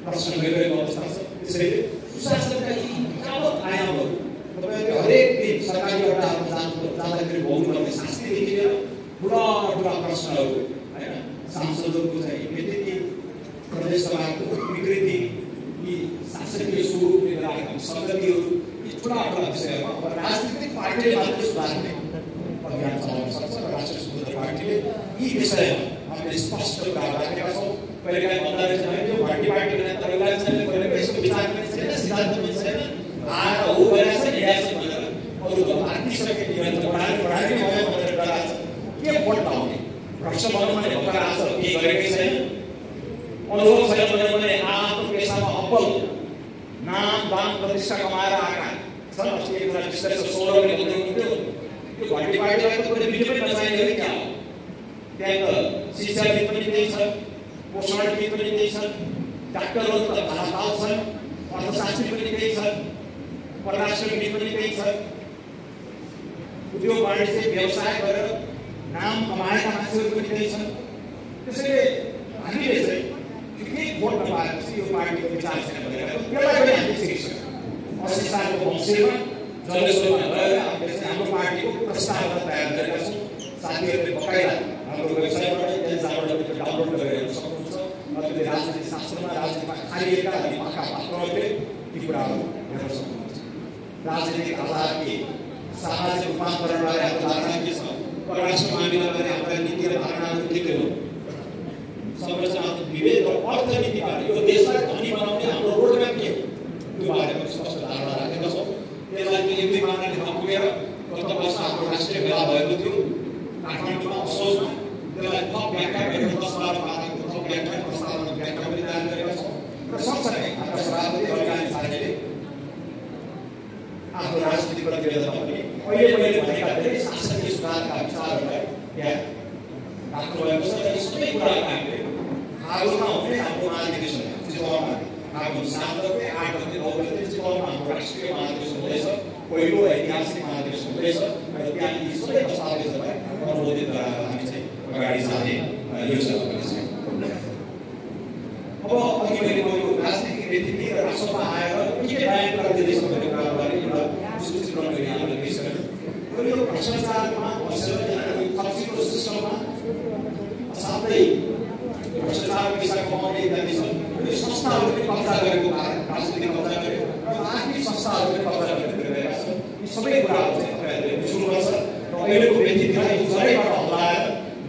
प्रश्न गरिरहेको अवस्था छ। त्यसैले सुशासनका यी यावत आयामहरू तपाईँहरूले हरेक दिन सरकारी अड्डाहरूमा जाँदाखेरि भोग्नुपर्ने शास्तिदेखि लिएर ठुला प्रश्नहरू होइन, सांसदहरूको चाहिँ व्यक्तित्व, प्रदेश सभाको विकृति, यी शासकीय स्वरूपले राखेका सङ्गतिहरू, यी ठुला विषयहरूमा अब राजनीतिक पार्टीले मात्र सुधार्ने अभियान चलाउन सक्छ र राष्ट्रिय स्वतन्त्र पार्टीले यी विषयमा हामीले स्पष्ट कुरा राखेका छौँ। कहिलेकाहीँ भन्दा रहेछ भने यो पार्टीको नेताहरूलाई चाहिँ कहिलेकाहीँ यस्तो विचार पनि छैन, सिद्धान्त पनि छैन, आएर हो भइरहेछ हिँडेको छ भनेर अरू त आत्मिसके निरन्तर बढाएर भयो भनेर डराएको छ। के भोट पाउने भ्रष्ट भनौँ भने भर्खर आज केही गरेकै छैन, अनुभव छैन भने आफ्नो पेसामा अब्बल नाम दाम प्रतिष्ठा कमाएर आएका छन्। अस्ति एकजना विश्लेषक सौरभले भन्दै हुनुहुन्थ्यो यो घटी पार्टीलाई त कुनै बिजु पनि नचाहिने हो क्या हो, त्यहाँ त शिक्षा नीति पनि त्यही छ, पोषण नीति पनि त्यही छ, डाक्टरहरू त भालापाल छन्, अर्थशास्त्री पनि केही छन्, परराष्ट्रविद पनि केही छन्, उद्योग वाणिज्य व्यवसाय गरेर नाम कमाएका मान्छेहरू पनि केही छन्। त्यसैले हामीले चाहिँ के भोट नपाएपछि यो पार्टीको विचार छैन भनेर त्यसलाई पनि हामीले सिकिसक्यौँ। 80 सालको मङ्सिरमा जलेश्वरमा गएर हामीले चाहिँ हाम्रो पार्टीको प्रस्तावना तयार गरेका छौँ। साथीहरूले बकाइदा हाम्रो वेबसाइटबाट त्यहाँबाट डाउनलोड गरेर हेर्न सक्नुहुन्छ। अहिले राजनीति शास्त्रमा राजनीतिमा खालिएका अनि पाका पात्रहरूले ती कुराहरू हेर्न सक्नुहुन्छ। राजनीतिक आधार के, सामाजिक रूपान्तरणबारे हाम्रो धारणा के छ, परराष्ट्र मामिलाबारे हाम्रा नीति र धारणाहरू के के हुन्, संरचनात्मक विवेक र अर्थनीतिबारे यो देशलाई धनी बनाउने हाम्रो रोडम्याप के हो, त्यो बारेमा स्पष्ट धारणा राखेका छौँ। त्यसलाई एक दुई महिनाले नपुगेर गत वर्ष हाम्रो राष्ट्रिय भेला भएको थियो काठमाडौँमा असोजमा। त्यसलाई थप व्याख्या गरेर 10 12 पानाको थप व्याख्या प्रस्तावना व्याख्या पनि तयार गरेका छौँ। र सँगसँगै हाम्रा सभापति अरुण साईले आफ्नो राजनीतिक प्रतिवेदनमा पनि अहिले भनेका धेरै शासकीय सुधारका विचारहरूलाई यहाँ राख्नुभएको छ। र सबै कुराहरू हामीले फागुनमा हुने हाम्रो महाधिवेशन चितवनमा फागुन 7 गते 8 गते 9 गते चितवनमा हाम्रो राष्ट्रिय महाधिवेशन हुँदैछ। पहिलो ऐतिहासिक महाधिवेशन हुँदैछ र त्यहाँ यी सबै दस्तावेजहरूलाई अनुमोदित गराएर हामी चाहिँ अगाडि जाने योजना गरेका छौँ। अब अघि मैले यो राजनीतिक रीति र राष्ट्रमा आएर के बयान गरिदिँदैछ भन्ने कुराबारे एउटा सूचित गर्न यहाँलाई गइसक्यो। यो भ्रष्टाचारमा बसेर खर्चीको सिस्टममा साथै भ्रष्टाचार पैसा कमाउने इत्यादि छन्। यो संस्थाहरू पनि कब्जा गरेको कारण राजनीतिक कब्जा गर्यो र आर्थिक संस्थाहरू पनि कब्जा गरिरहेका छन्। यी सबै कुराहरू चाहिँ तपाईँहरूले बुझ्नुपर्छ र अहिलेको व्यक्तिलाई जरैबाट हल्लाएर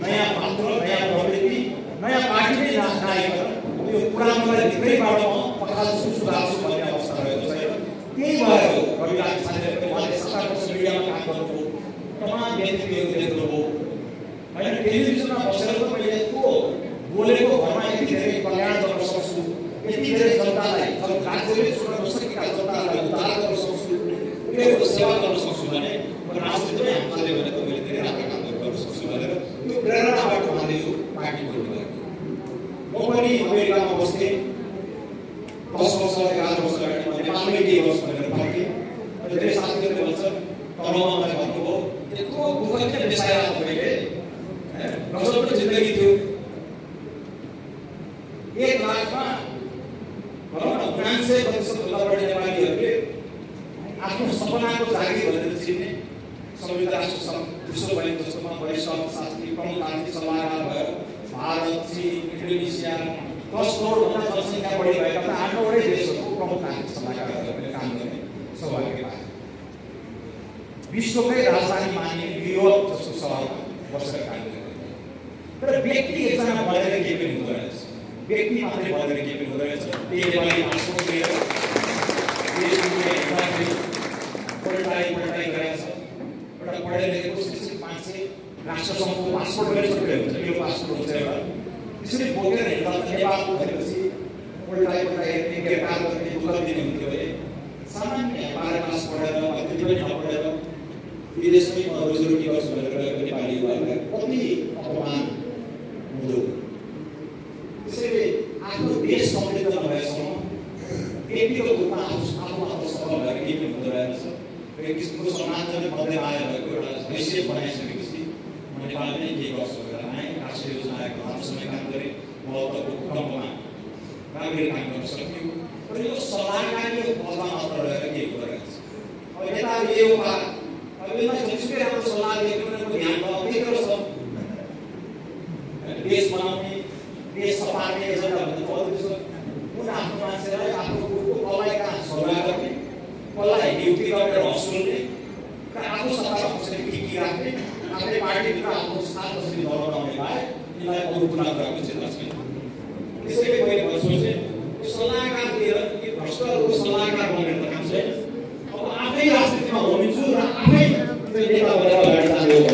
नयाँ पात्र, नयाँ प्रवृत्ति, नयाँ पार्टी नै नआइकन यो पुरानोलाई भित्रैबाट म पठाल्छु सुधार्छु भन्ने अवस्था रहेको छैन। त्यही भएर रविलाल साथीहरूले उहाँले 7 वर्ष मिडियामा काम गर्नुभयो, तमाम व्यक्तित्वहरू देख्नुभयो होइन। टेलिभिजनमा बसेर त मैले यत्रो बोलेको घरमा यति धेरै कल्याण गर्न सक्छु, यति धेरै जनतालाई राज्यले छोड्न नसकेका जनतालाई उद्धार गर्न सक्छु, उनीहरूको सेवा गर्न सक्छु भने राजनीतिमै हाम्रोले भने त मैले धेरै राम्रो कामहरू गर्न सक्छु भनेर त्यो प्रेरणाबाट उहाँले यो पार्टी खोल्नुभयो। म पनि अमेरिकामा बस्थेँ 10 वर्ष 11 वर्ष अगाडि म नेपालमै केही गर्छु भनेर फर्केँ। धेरै साथीहरूले भन्छन् तलमा मलाई भन्नुभयो यत्रो दुःखले बेसाएर मैले गजबको जिन्दगी थियो। 1 लाखमा भनौँ न 99% भन्दा बढी नेपालीहरूले आफ्नो सपनाको जागिर भनेर चिन्ने संयुक्त राष्ट्र सङ्घ विश्व बैंक जस्तोमा वरिष्ठ अर्थशास्त्री प्रमुख आर्थिक सल्लाहकार भएर भारत, चीन, इन्डोनेसिया 10 करोडभन्दा जनसङ्ख्या बढी भएका 8-9 देशहरूको प्रमुख आर्थिक सल्लाहकारहरूले काम गर्ने सौभाग्य पाए। विश्वकै राजधानी मानिने न्युयोर्क जस्तो सहरमा बसेर काम गर्ने तर व्यक्ति एकजना बढेर केही पनि हुँदो रहेछ। व्यक्ति मात्रै बढेर केही पनि हुँदो रहेछ। त्यही नेपाली पासपोर्ट लिएर पल्टाइ गरेका छ। एउटा पढे लेखेको शिक्षित मान्छे राष्ट्रसङ्घको पासपोर्ट पनि छुट्टै हुन्छ, यो पासपोर्ट हुन्छ एउटा। त्यसरी बोकेर हिँड्दा नेपालको भएपछि पल्टाइ हेर्ने व्यापार गर्ने दुःख दिने हुन्थ्यो भने सामान्य 12 क्लास पढेर त्यति पनि नपढेर विदेशमै म रोजीरोटी गर्छु भनेर गएको नेपाली युवाहरूलाई कति अपमान हुँदो। त्यसैले आफ्नो देश समृद्ध नभएसम्म व्यक्तिगत रूपमा आफूमा सफल भएर केही पनि हुँदो रहेछ। एक किसिमको समाजले मध्य आएर भएको एउटा हैसियत बनाइसकेपछि म नेपालमै केही गर्छु भनेर आएँ। राष्ट्रिय योजनाको लामोसम्म काम गरेँ, महत्त्वको क्रममा राम्ररी काम गर्न सक्यो। तर यो सल्लाहकारी पदमा मात्र रहेर केही हुँदो रहेछ। अब यता यो अहिलेलाई जतिसुकै राम्रो सल्लाह दिएको ध्यान नदिएको छ। देश बनाउने, देश सपार्ने एजेन्डा भन्ने अरू कुन आफ्नो मान्छेलाई आफ्नो कुरोको कसलाई कहाँ सल्लाह गर्ने, कसलाई ड्युटी गरेर हँसुल्ने र आफू सत्तामा कसरी टिकी राख्ने, आफ्नै पार्टीभित्र आफ्नो स्थान कसरी बनाउने भए यिनलाई अरू कुरा गरेको चिन्ता छैन। त्यसैले मैले सोचेँ यो सल्लाहकार दिएर यो भ्रष्टहरूको सल्लाहकार बनेर त काम छैन। अब आफै राजनीतिमा हुन्छु र आफै नेता बनेर अगाडि जाने हो।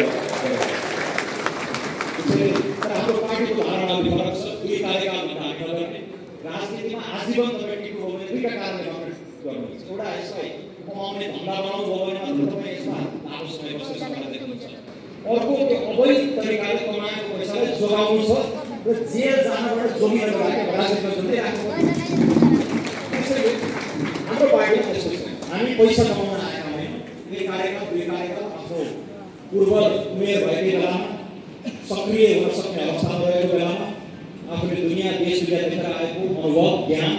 हाम्रो पार्टीको धारणाहरू फरक छ। 2 कार्यकालभन्दा हामी नगर्ने, राजनीतिमा आजीवन तपाईँ टिक्नु हो भने 2का कारणले गर्नुहुन्छ। एउटा यसलाई कमाउने धन्दा बनाउनु हो भने मात्र तपाईँ यसमा लामो समय बसेर सफलता देख्नुहुन्छ। अर्को त्यो अवैध तरिकाले कमाएको पैसालाई जोगाउनु छ र जेल जानबाट जोगिएर राखेको राजनीतिमा जुनै राख्नु हामी पैसा कमाउन आएका होइनौँ। एक कार्यक्रम दुई कार्यक्रम आफ्नो पूर्व उमेर भएको बेलामा सक्रिय हुन सक्ने अवस्था रहेको बेलामा आफूले दुनियाँ देश विदेश देखेर आएको अनुभव ज्ञान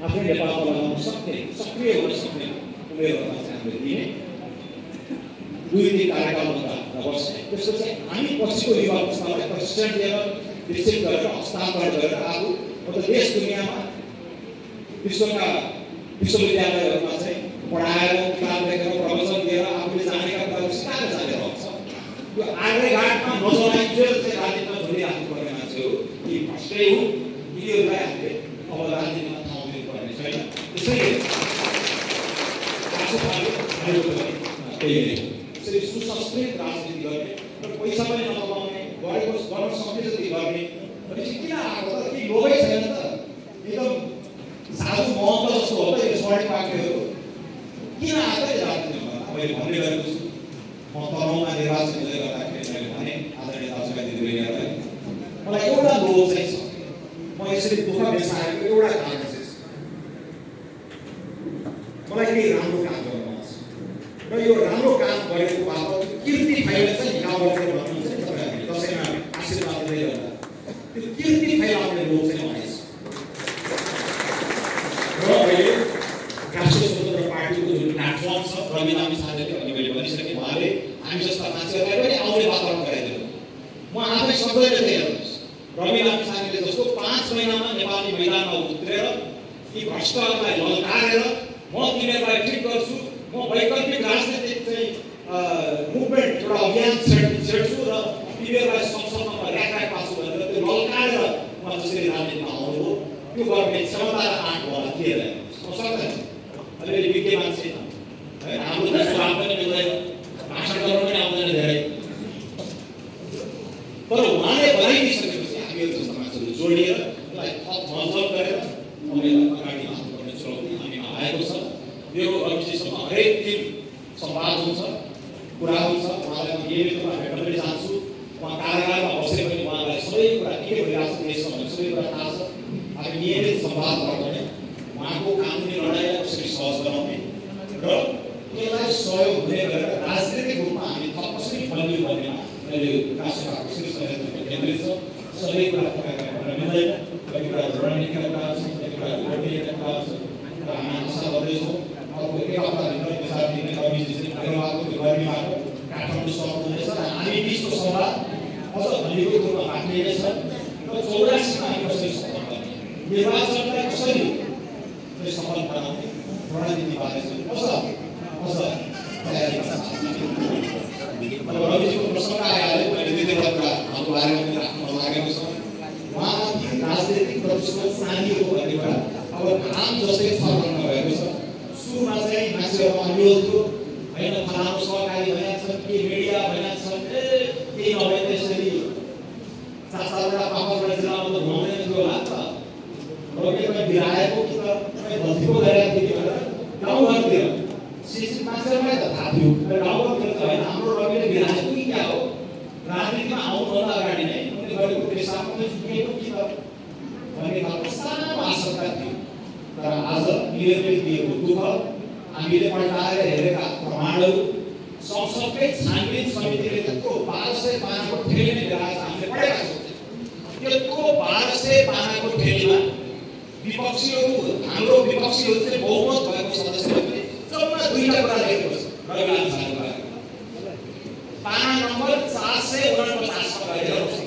आफै नेपालमा लगाउन सक्ने सक्रिय हुन सक्ने उमेरमा चाहिँ हामीले दिने दुई तीन कार्यक्रमका नबस्ने। त्यसपछि हामी पछिको युवा पुस्तालाई प्रशिक्षण दिएर विकसित गरेर हस्तान्तरण गरेर आफू मतलब देश दुनियाँमा विश्वका विश्वविद्यालयहरूमा चाहिँ पढाएर किताब लेखेर प्रवचन दिएर आफूले जानेका कुराहरू सिकाएर जाने रहन्छ। त्यो आग्रे घाटमा नजलाइन्जेल चाहिँ राजनीतिमा झोलिराख्नु पर्ने मान्छे हो कि भ्रष्टै हो यिनीहरूलाई हामीले अब राजनीतिमा ठाउँ दिनुपर्ने छैन। त्यसैले त्यही नै त्यसरी सुसंस्कृत राजनीति गर्ने र पैसा पनि नकमाउने गरेको गर्न सक्ने जति गर्ने भनेपछि किन आएको त केही लोभै छैन त एकदम साधु महत्त्व जस्तो हो त यो स्वर्णिम वाक्यहरू किन आएको यो राजनीतिमा मैले भन्ने गरेको छु। म तनहुँमा निर्वाचन हुँदै गर्दाखेरि मैले भने आदरणीय दाजुभाइ दिदीबहिनीहरूलाई मलाई एउटा लोभ चाहिँ छ। म यसरी दुःख बिर्साएको एउटा कारण चाहिँ छ मलाई केही राम्रो काम गर्न मन छ र यो राम्रो काम गरेको बापत कीर्ति फैलाएर चाहिँ गाउँबाट भन्नुहुन्छ नि तपाईँहरूले दसैँमा आशीर्वाद दिँदै गर्दा त्यो कीर्ति फैलाउने लोभ चाहिँ मलाई छ। र अहिले राष्ट्रिय स्वतन्त्र पार्टीको जुन प्लेटफर्म छ रवि लामी साथीले अघि मैले भनिसकेँ उहाँले हामी जस्ता मान्छेहरूलाई पनि आउने वातावरण गराइदिनु। म आफै सक्दैन थिएँ हेर्नुहोस् रवि लामी साथीले जस्तो 5 महिनामा नेपाली मैदानमा उत्रेर यी भ्रष्टहरूलाई ललकारेर म तिनीहरूलाई ठिक गर्छु म वैकल्पिक राजनीतिक चाहिँ मुभमेन्ट एउटा अभियान छेड्छु र तिनीहरूलाई संसदमा ल्याकाइ पार्छु भनेर त्यो ललकारेर उहाँ जसरी राजनीतिमा आउनु हो त्यो गर्ने क्षमता र आँट होला थिएन। म सक्दैन अलिअलि विज्ञ मान्छे है हाम्रो जस्तो काम पनि मिल्दैन भाषण गर्न पनि आउँदैन धेरै। तर उहाँले बनाइदिइसकेपछि हामीहरू जस्तो मान्छेहरू जोडिएर त्यसलाई थप मजबुत गरेर अगाडि लानुपर्ने चुनौती हामीमा आएको छ। मेरो अभिजीसँग हरेक दिन संवाद हुन्छ कुरा हुन्छ उहाँलाई म नियमित रूपमा भेट्न पनि जान्छु। उहाँ कारागारमा बसे पनि उहाँलाई सबै कुरा के भइरहेको छ देशमा भन्ने सबै कुरा थाहा छ। हामी नियमित संवाद गर्ने उहाँको कानुनी लडाइँलाई कसरी सहज बनाउने र त्यसलाई सहयोग हुने गरेर राजनीतिक रूपमा हामी थप कसरी बलियो भन्नेमा अहिले राष्ट्रका कसरी सहयोग केन्द्रित छ। सबै कुरा तपाईँलाई भन्न मिल्दैन कति कुरा रणनीतिका कुरा छ कति कुरा लोकनीतिका कुरा छ र हामी आशा गर्दैछौँ अब एक हप्ताभित्र विचार दिने अभिजी चाहिँ धन्यवादको त्यो गर्मीबाट काठमाडौँ सक्नुहुनेछ र हामी बिचको संवाद अझ घनीको रूपमा बाँकी नै छ र 84मा हामी कसरी सफल गर्ने निर्वाचनलाई कसरी सफल बनाउने रणनीतिबारे चाहिँ अझ तयारी गर्न अब रविजीको प्रसङ्ग आइहाल्यो। मैले दुई तिनवटा कुरा हाम्रो बारेमा पनि राख्न लागेको छ। उहाँ राजनीतिक प्रतिस्पर्धा सानिएको भन्ने कुरा अब घाम जस्तै छर्लङ्ग भएको छ। सुरुमा चाहिँ मान्छेहरूको अनुरोध थियो होइन फलानु सहकारी भएका छन् के मिडिया भएका छन् केही नभए त्यसरी 4-4वटा 5वटा जिल्लामा त घुमाउँदैन थियो होला नि त रोकेर बिराएको कि त गल्तीको गरेका थियो भनेर गाउँघरतिर शिक्षित मान्छेहरूलाई त थाहा थियो गाउँघरतिर त होइन हाम्रो रविले बिराएको कि क्या हो राजनीतिमा आउनुभन्दा अगाडि नै उनले गरेको पेसामा पनि छुटिएको कि त भन्ने खालको सानो आशंका थियो। तर आज निरन्तरले दिएको दुःख हामीले पल्टाएर हेरेका प्रमाणहरू संसदकै छानबिन समितिले त्यत्रो 1200 पानाको ठेली नै ल्याएर हामीले पढेका छौँ। त्यत्रो 1200 पानाको ठेलीमा विपक्षीहरू हाम्रो विपक्षीहरू चाहिँ बहुमत भएको सदस्यले पनि जम्मा 2टा कुरा लेखेको छ रवि लामी साथीको बारेमा। पाना नम्बर 449 मा हेर्नुहोस्